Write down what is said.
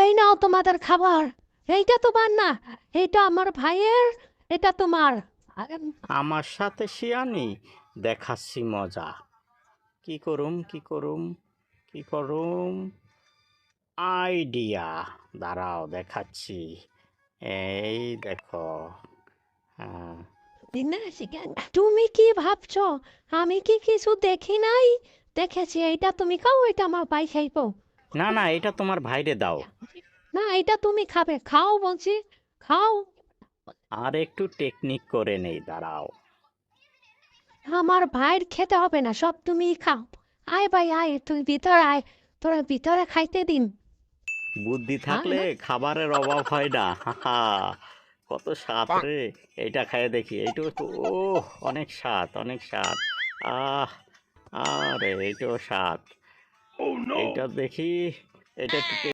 এই নাও তোমাদের খাবার। এইটা তোমার না, এইটা আমার ভাইয়ের, এটা তোমার। আরে, আমার সাথে শিয়ানি, দেখাচ্ছি মজা। কি করুম কি করুম কি করুম, আইডিয়া, দাঁড়াও দেখাচ্ছি। এই দেখো। হ্যাঁ। তুমি কি ভাবছো আমি কি কিছু দেখি নাই? দেখেছি, এইটা তুমি খাও, এটা আমার ভাই খাইবো। না না, এটা তোমার ভাইরে দাও। না, এটা তুমি খাবে, খাও বলছি, খাও। আর একটু টেকনিক করে নেই, দাঁড়াও। আমার ভাইয়ের খেতে হবে না, সব তুমি খাও। আয় ভাই আয়, তুই ভিতরে আয়, তোরা ভিতরে খাইতে দিন। বুদ্ধি আয় থাকলে না। খাবারের অভাব হয় না। হাহা, কত স্বাদ রে। এইটা খাইয়ে দেখি, এইটাও তো, ও, অনেক স্বাদ অনেক স্বাদ। আহ, আরে এইটাও স্বাদ। এইটা দেখি, এটা একটু